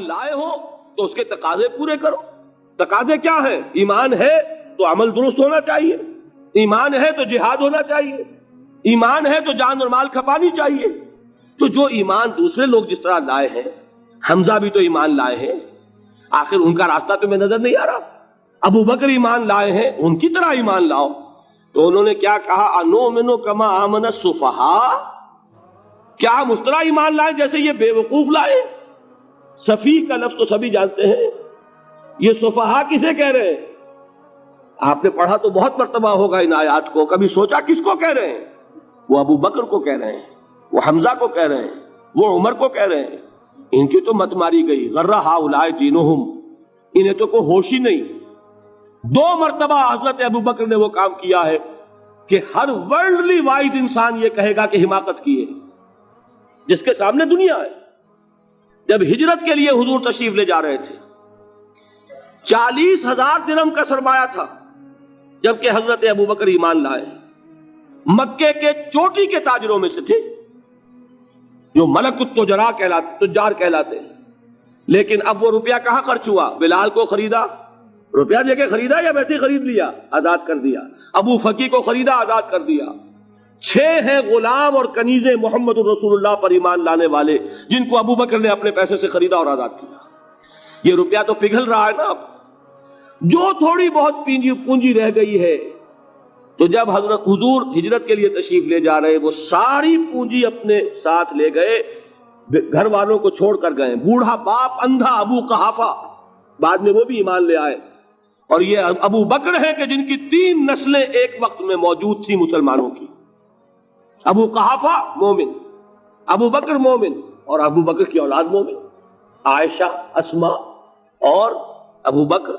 لائے ہو تو اس کے تقاضے پورے کرو. تقاضے کیا ہے؟ ایمان ہے تو عمل درست ہونا چاہیے، ایمان ہے تو جہاد ہونا چاہیے، ایمان ہے تو جان اور مال کھپانی چاہیے. تو جو ایمان دوسرے لوگ جس طرح لائے ہیں، حمزہ بھی تو ایمان لائے ہیں، آخر ان کا راستہ تمہیں نظر نہیں آ رہا؟ ابو بکر ایمان لائے ہیں، ان کی طرح ایمان لاؤ. تو انہوں نے کیا کہا؟ انؤمن کما آمن السفہاء، کیا ہم اس طرح ایمان لائے جیسے یہ بے وقوف لائے؟ سفی کا لفظ تو سبھی جانتے ہیں، یہ سفہاء کسے کہہ رہے ہیں؟ آپ نے پڑھا تو بہت مرتبہ ہوگا ان آیات کو، کبھی سوچا کس کو کہہ رہے ہیں؟ وہ ابو بکر کو کہہ رہے ہیں، وہ حمزہ کو کہہ رہے ہیں، وہ عمر کو کہہ رہے ہیں. ان کی تو مت ماری گئی، غر ہؤلاء دینہم، انہیں تو کوئی ہوش ہی نہیں. 2 مرتبہ حضرت ابو بکر نے وہ کام کیا ہے کہ ہر ورلڈلی وائز انسان یہ کہے گا کہ حماقت کی ہے، جس کے سامنے دنیا ہے. جب ہجرت کے لیے حضور تشریف لے جا رہے تھے، 40,000 درہم کا سرمایہ تھا، جبکہ حضرت ابو بکر ایمان لائے. مکے کے چوٹی کے تاجروں میں سے تھے، جو ملک التجار کہلاتے ہیں. لیکن اب وہ روپیہ کہاں خرچ ہوا؟ بلال کو خریدا، روپیہ دے کے خریدا یا ویسے خرید لیا؟ آزاد کر دیا. ابو فقی کو خریدا، آزاد کر دیا. 6 ہیں غلام اور کنیزیں محمد الرسول اللہ پر ایمان لانے والے، جن کو ابو بکر نے اپنے پیسے سے خریدا اور آزاد کیا. یہ روپیہ تو پگھل رہا ہے نا. اب جو تھوڑی بہت پونجی رہ گئی ہے، تو جب حضرت حضور ہجرت کے لیے تشریف لے جا رہے، وہ ساری پونجی اپنے ساتھ لے گئے، گھر والوں کو چھوڑ کر گئے. بوڑھا باپ اندھا ابو قحافہ، بعد میں وہ بھی ایمان لے آئے. اور یہ ابو بکر ہیں کہ جن کی 3 نسلیں ایک وقت میں موجود تھی مسلمانوں کی. ابو قحافہ مومن، ابو بکر مومن، اور ابو بکر کی اولاد مومن، عائشہ، اسماء اور ابو بکر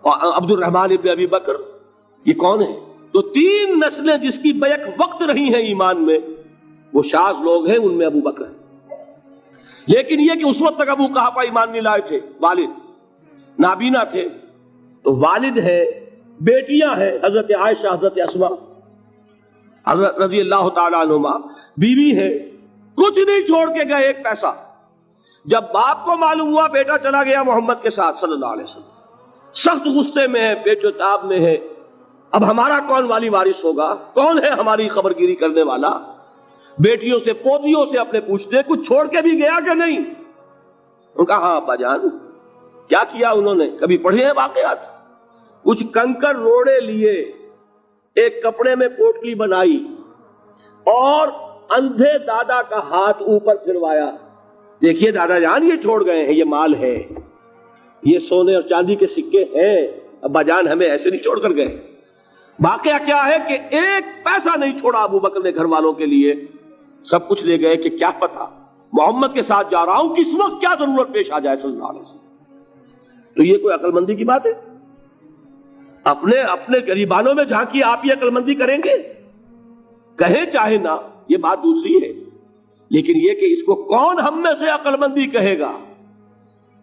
اور عبد الرحمن ابن ابی بکر. یہ کون ہیں؟ تو 3 نسلیں جس کی بیک وقت رہی ہیں ایمان میں، وہ شاذ لوگ ہیں، ان میں ابو بکر ہیں. لیکن یہ کہ اس وقت تک ابو قحافہ ایمان نہیں لائے تھے، والد نابینا تھے. تو والد ہے، بیٹیاں ہیں، حضرت عائشہ، حضرت اسماء، حضرت رضی اللہ تعالیٰ عنہما، بیوی ہے. کچھ نہیں چھوڑ کے گئے، ایک پیسہ. جب باپ کو معلوم ہوا بیٹا چلا گیا محمد کے ساتھ صلی اللہ علیہ وسلم، سخت غصے میں ہے، پیچ و تاب میں ہے. اب ہمارا کون والی وارث ہوگا؟ کون ہے ہماری خبرگیری کرنے والا؟ بیٹیوں سے، پوتیوں سے اپنے پوچھتے کچھ چھوڑ کے بھی گیا کہ نہیں؟ ان کا ہاں ابا جان. کیا کیا انہوں نے؟ کبھی پڑھے ہیں واقعات؟ کچھ کنکر روڑے لیے، ایک کپڑے میں پوٹلی بنائی اور اندھے دادا کا ہاتھ اوپر پھروایا. دیکھیے دادا جان، یہ چھوڑ گئے ہیں، یہ مال ہے، یہ سونے اور چاندی کے سکے ہیں، ابا جان ہمیں ایسے نہیں چھوڑ کر گئے. واقعہ کیا ہے کہ ایک پیسہ نہیں چھوڑا ابو بکر نے گھر والوں کے لیے. سب کچھ لے گئے کہ کیا پتا محمد کے ساتھ جا رہا ہوں، کس وقت کیا ضرورت پیش آ جائے صلی اللہ علیہ وسلم. تو یہ کوئی عقل مندی کی بات ہے؟ اپنے غریبانوں میں جھانکی، آپ یہ عقل مندی کریں گے؟ کہیں چاہے نہ، یہ بات دوسری ہے، لیکن یہ کہ اس کو کون ہم میں سے عقل مندی کہے گا؟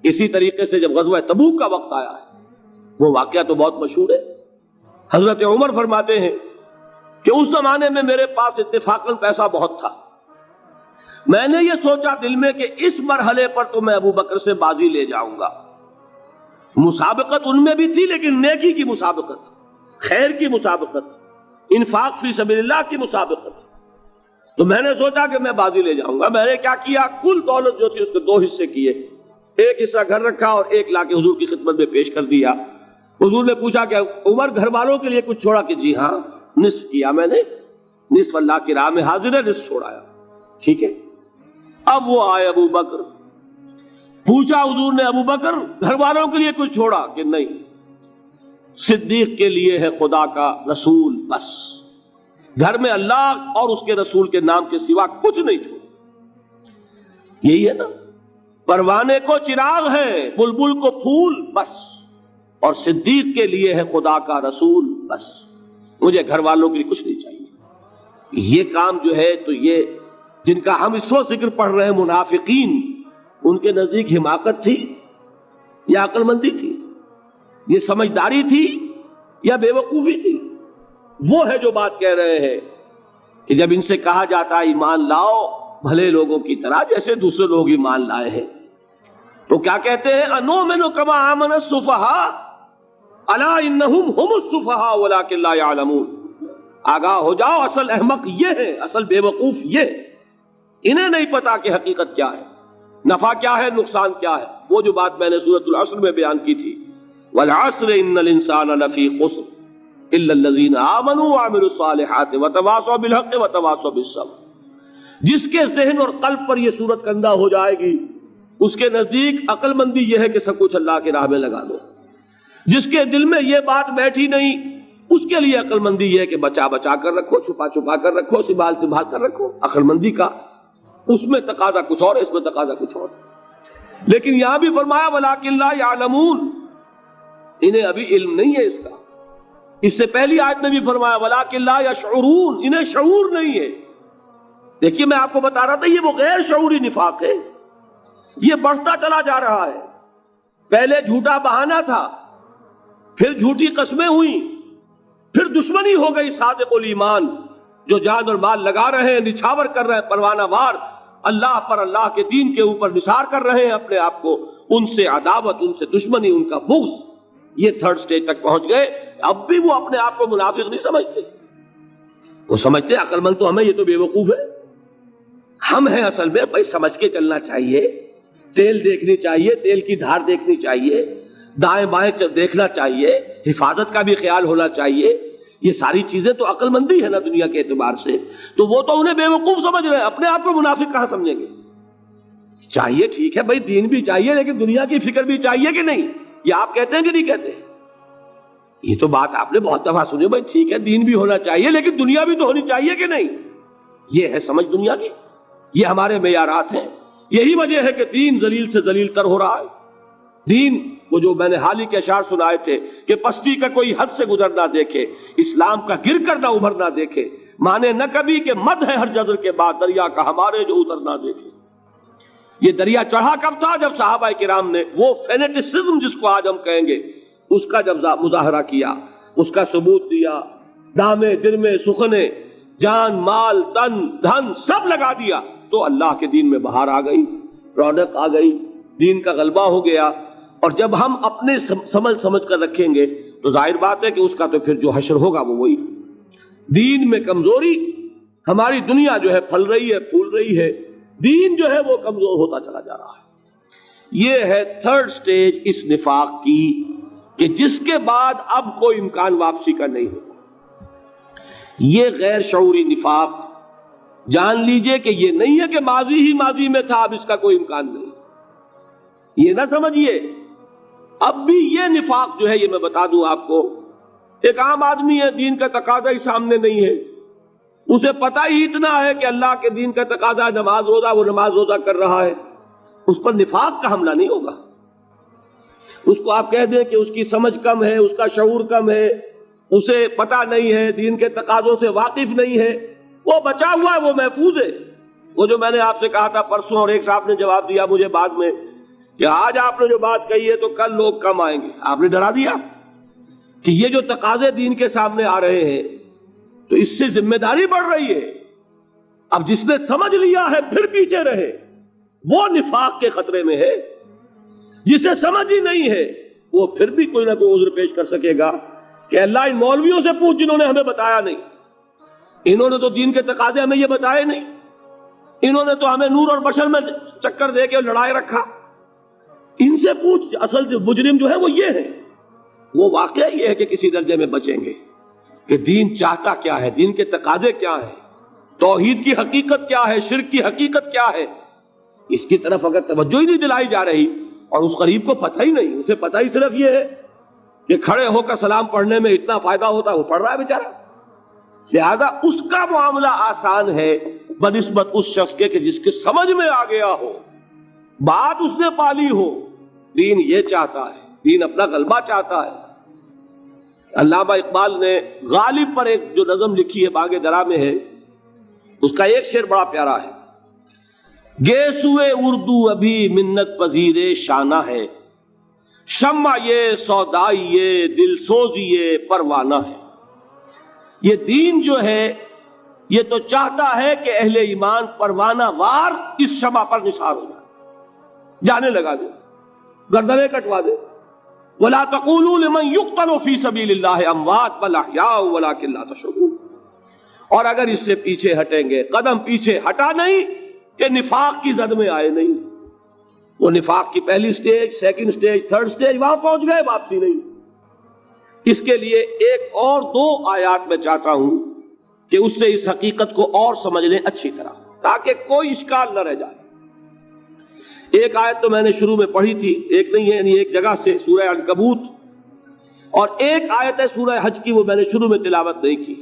اسی طریقے سے جب غزوہ تبوک کا وقت آیا ہے، وہ واقعہ تو بہت مشہور ہے. حضرت عمر فرماتے ہیں کہ اس زمانے میں میرے پاس اتفاقاً پیسہ بہت تھا. میں نے یہ سوچا دل میں کہ اس مرحلے پر تو میں ابو بکر سے بازی لے جاؤں گا. مسابقت ان میں بھی تھی، لیکن نیکی کی مسابقت، خیر کی مسابقت، انفاق فی سبیل اللہ کی مسابقت. تو میں نے سوچا کہ میں بازی لے جاؤں گا. میں نے کیا کیا؟ کل دولت جو تھی اس کے 2 حصے کیے. ایک حصہ گھر رکھا اور ایک لا کے حضور کی خدمت میں پیش کر دیا. حضور نے پوچھا کہ عمر گھر والوں کے لیے کچھ چھوڑا؟ کہ جی ہاں، نصف کیا میں نے، نصف اللہ کی راہ میں حاضر ہے، نصف چھوڑایا. ٹھیک ہے. اب وہ آئے ابو بکر، پوچھا حضور نے ابو بکر گھر والوں کے لیے کچھ چھوڑا؟ کہ نہیں، صدیق کے لیے ہے خدا کا رسول، بس گھر میں اللہ اور اس کے رسول کے نام کے سوا کچھ نہیں چھوڑا. یہی ہے نا، پروانے کو چراغ ہے، بلبل کو پھول، بس، اور صدیق کے لیے ہے خدا کا رسول، بس، مجھے گھر والوں کے لیے کچھ نہیں چاہیے. یہ کام جو ہے، تو یہ جن کا ہم اس وقت ذکر پڑھ رہے ہیں منافقین، ان کے نزدیک حماقت تھی یا عقل مندی تھی؟ یہ سمجھداری تھی یا بے وقوفی تھی؟ وہ ہے جو بات کہہ رہے ہیں کہ جب ان سے کہا جاتا ہے ایمان لاؤ بھلے لوگوں کی طرح جیسے دوسرے لوگ ایمان لائے ہیں، تو کیا کہتے ہیں؟ انؤمن کما آمن السفہاء الا انہم هم السفہاء ولکن لا یعلمون. آگاہ ہو جاؤ، اصل احمق یہ ہے، اصل بے وقوف یہ، انہیں نہیں پتا کہ حقیقت کیا ہے، نفع کیا ہے، نقصان کیا ہے. وہ جو بات میں نے سورۃ العصر میں بیان کی تھی، والعصر ان الانسان لفی خسر الا الذین آمنوا وعملوا الصالحات وتواصوا بالحق وتواصوا بالصبر. جس کے ذہن اور قلب پر یہ صورت کندہ ہو جائے گی، اس کے نزدیک عقل مندی یہ ہے کہ سب کچھ اللہ کی راہ میں لگا دو. جس کے دل میں یہ بات بیٹھی نہیں، اس کے لیے عقل مندی یہ ہے کہ بچا بچا کر رکھو، چھپا چھپا کر رکھو، سنبھال سنبھال کر رکھو. عقل مندی کا اس میں تقاضا کچھ اور، اس میں تقاضا کچھ اور. لیکن یہاں بھی فرمایا وَلَٰكِن لَا يَعْلَمُونَ، انہیں ابھی علم نہیں ہے اس کا. اس سے پہلی آیت میں بھی فرمایا وَلَٰكِن لَا يَشْعُرُونَ، انہیں شعور نہیں ہے. دیکھیے میں آپ کو بتا رہا تھا یہ وہ غیر شعوری نفاق ہے، یہ بڑھتا چلا جا رہا ہے. پہلے جھوٹا بہانہ تھا، پھر جھوٹی قسمیں ہوئیں، پھر دشمنی ہو گئی صادق الایمان جو جان اور مال لگا رہے ہیں، نچھاور کر رہے ہیں پروانہ وار اللہ پر، اللہ کے دین کے اوپر نثار کر رہے ہیں اپنے آپ کو. ان سے عداوت، ان سے دشمنی، ان کا بغض، یہ تھرڈ سٹیج تک پہنچ گئے. اب بھی وہ اپنے آپ کو منافق نہیں سمجھتے، وہ سمجھتے عقل مند تو ہمیں، یہ تو بے وقوف ہے. ہم ہیں اصل میں بھائی، سمجھ کے چلنا چاہیے، تیل دیکھنی چاہیے، تیل کی دھار دیکھنی چاہیے، دائیں بائیں دیکھنا چاہیے، حفاظت کا بھی خیال ہونا چاہیے. یہ ساری چیزیں تو عقل مندی ہے نا دنیا کے اعتبار سے. تو وہ تو انہیں بے وقوف سمجھ رہے ہیں، اپنے آپ کو منافق کہاں سمجھیں گے؟ چاہیے ٹھیک ہے بھائی، دین بھی چاہیے لیکن دنیا کی فکر بھی چاہیے کہ نہیں؟ یہ آپ کہتے ہیں کہ نہیں کہتے؟ یہ تو بات آپ نے بہت دفعہ سنی بھائی، ٹھیک ہے دین بھی ہونا چاہیے لیکن دنیا بھی تو ہونی چاہیے کہ نہیں؟ یہ ہے سمجھ دنیا کی، یہ ہمارے معیارات ہیں. یہی وجہ ہے کہ دین ذلیل سے ذلیل تر ہو رہا ہے. دین وہ جو میں نے حال ہی کے اشعار سنائے تھے کہ پستی کا کوئی حد سے گزر نہ دیکھے، اسلام کا گر کر نہ ابھر نہ دیکھے، مانے نہ کبھی کہ مد ہے ہر جزر کے بعد دریا کا ہمارے جو اتر نہ دیکھے. یہ دریا چڑھا کب تھا؟ جب صحابہ کرام نے وہ فینیٹسزم جس کو آج ہم کہیں گے اس کا جب مظاہرہ کیا، اس کا ثبوت دیا، دامے درمے سخنے، جان مال تن دھن سب لگا دیا، تو اللہ کے دین میں بہار آ گئی، رونق آ گئی، دین کا غلبہ ہو گیا. اور جب ہم اپنے سمجھ کر رکھیں گے تو ظاہر بات ہے کہ اس کا تو پھر جو حشر ہوگا وہ وہی. دین میں کمزوری، ہماری دنیا جو ہے پھل رہی ہے، پھول رہی ہے، دین جو ہے وہ کمزور ہوتا چلا جا رہا ہے. یہ ہے تھرڈ سٹیج اس نفاق کی کہ جس کے بعد اب کوئی امکان واپسی کا نہیں ہوگا. یہ غیر شعوری نفاق جان لیجئے کہ یہ نہیں ہے کہ ماضی ہی ماضی میں تھا، اب اس کا کوئی امکان نہیں. یہ نہ سمجھیے اب بھی یہ نفاق جو ہے، یہ میں بتا دوں آپ کو، ایک عام آدمی ہے، دین کا تقاضا ہی سامنے نہیں ہے، اسے پتہ ہی اتنا ہے کہ اللہ کے دین کا تقاضا نماز روزہ، وہ نماز روزہ کر رہا ہے، اس پر نفاق کا حملہ نہیں ہوگا. اس کو آپ کہہ دیں کہ اس کی سمجھ کم ہے، اس کا شعور کم ہے، اسے پتہ نہیں ہے، دین کے تقاضوں سے واقف نہیں ہے، وہ بچا ہوا ہے، وہ محفوظ ہے. وہ جو میں نے آپ سے کہا تھا پرسوں، اور ایک صاحب نے جواب دیا مجھے بعد میں کہ آج آپ نے جو بات کہی ہے تو کل لوگ کم آئیں گے. آپ نے ڈرا دیا کہ یہ جو تقاضے دین کے سامنے آ رہے ہیں تو اس سے ذمہ داری بڑھ رہی ہے. اب جس نے سمجھ لیا ہے پھر پیچھے رہے، وہ نفاق کے خطرے میں ہے. جسے سمجھ ہی نہیں ہے وہ پھر بھی کوئی نہ کوئی عذر پیش کر سکے گا کہ اللہ ان مولویوں سے پوچھ جنہوں نے ہمیں بتایا نہیں، انہوں نے تو دین کے تقاضے ہمیں یہ بتائے نہیں، انہوں نے تو ہمیں نور اور بشر میں چکر دے کے لڑائے رکھا. ان سے پوچھ، اصل جو مجرم جو ہے وہ یہ ہے. وہ واقعہ یہ ہے کہ کسی درجے میں بچیں گے کہ دین چاہتا کیا ہے، دین کے تقاضے کیا ہیں، توحید کی حقیقت کیا ہے، شرک کی حقیقت کیا ہے. اس کی طرف اگر توجہ ہی نہیں دلائی جا رہی اور اس غریب کو پتہ ہی نہیں، اسے پتہ ہی صرف یہ ہے کہ کھڑے ہو کر سلام پڑھنے میں اتنا فائدہ ہوتا ہے، وہ پڑھ رہا ہے بیچارہ. لہذا اس کا معاملہ آسان ہے بنسبت اس شخص کے کہ جس کے سمجھ میں آ گیا ہو، بات اس نے پالی ہو. دین یہ چاہتا ہے، دین اپنا غلبہ چاہتا ہے. علامہ اقبال نے غالب پر ایک جو نظم لکھی ہے باغ درا میں ہے، اس کا ایک شعر بڑا پیارا ہے. گیسوئے اردو ابھی منت پذیر شانہ ہے، شمع یہ سودائی یہ دل سوزی یہ پروانہ ہے. یہ دین جو ہے یہ تو چاہتا ہے کہ اہل ایمان پروانہ وار اس شمع پر نثار ہو جائے، جانے لگا دے. گردنیں کٹوا دے. وَلَا تَقُولُوا لِمَنْ يُقْتَلُ فِي سَبِيلِ اللَّهِ أَمْوَاتٌ بَلْ أَحْيَاءٌ وَلَكِنْ لَا تَشْعُرُونَ. اور اگر اس سے پیچھے ہٹیں گے، قدم پیچھے ہٹا نہیں کہ نفاق کی زد میں آئے نہیں. وہ نفاق کی پہلی stage, second stage, third stage, وہاں پہنچ گئے، واپسی نہیں. اس کے لیے ایک اور دو آیات میں چاہتا ہوں کہ اس سے اس حقیقت کو اور سمجھ لیں اچھی طرح، تاکہ کوئی اشکال نہ رہ جائے. ایک آیت تو میں نے شروع میں پڑھی تھی، ایک نہیں ہے، یعنی ایک جگہ سے سورہ عنکبوت، اور ایک آیت ہے سورہ حج کی، وہ میں نے شروع میں تلاوت نہیں کی.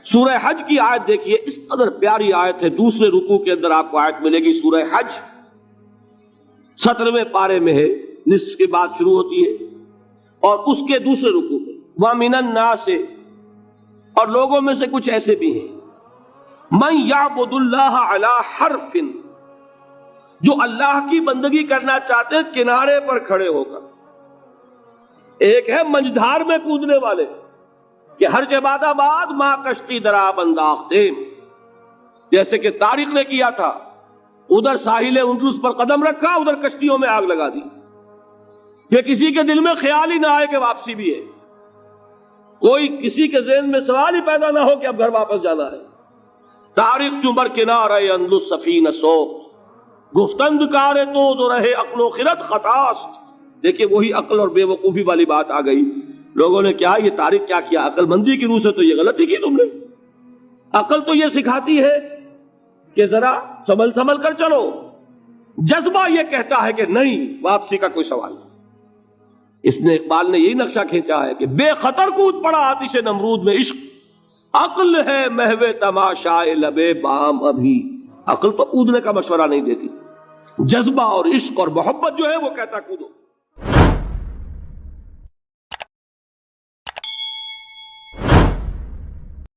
سورہ حج کی آیت دیکھیے، اس قدر پیاری آیت ہے. دوسرے رکوع کے اندر آپ کو آیت ملے گی. سورہ حج 17ویں پارے میں ہے، نصف کے بعد شروع ہوتی ہے، اور اس کے دوسرے رکوع میں وَمِنَ النَّاسِ، اور لوگوں میں سے کچھ ایسے بھی ہیں، مَن يَعْبُدُ اللَّهَ عَلَى حَرْفٍ، جو اللہ کی بندگی کرنا چاہتے ہیں کنارے پر کھڑے ہو کر. ایک ہے منجدھار میں کودنے والے کہ ہر جباد آباد ماں کشتی دراب انداختے، جیسے کہ طارق نے کیا تھا. ادھر ساحل اندلس پر قدم رکھا، ادھر کشتیوں میں آگ لگا دی. یہ کسی کے دل میں خیال ہی نہ آئے کہ واپسی بھی ہے. کوئی کسی کے ذہن میں سوال ہی پیدا نہ ہو کہ اب گھر واپس جانا ہے. طارق جو بر کنارے اندلس سفینہ سوخت، گفتند کارے تو رہے عقل و خرد خطاست. دیکھیے وہی عقل اور بے وقوفی والی بات آ گئی. لوگوں نے کیا یہ طارق کیا کیا؟ عقل مندی کی روح سے تو یہ غلطی کی تم نے. عقل تو یہ سکھاتی ہے کہ ذرا سنبھل کر چلو. جذبہ یہ کہتا ہے کہ نہیں، واپسی کا کوئی سوال نہیں. اس نے اقبال نے یہی نقشہ کھینچا ہے کہ بے خطر کود پڑا آتش نمرود میں عشق، عقل ہے محو تماشائے لبے بام ابھی. عقل تو کودنے کا مشورہ نہیں دیتی، جذبہ اور عشق اور محبت جو ہے وہ کہتا کودو.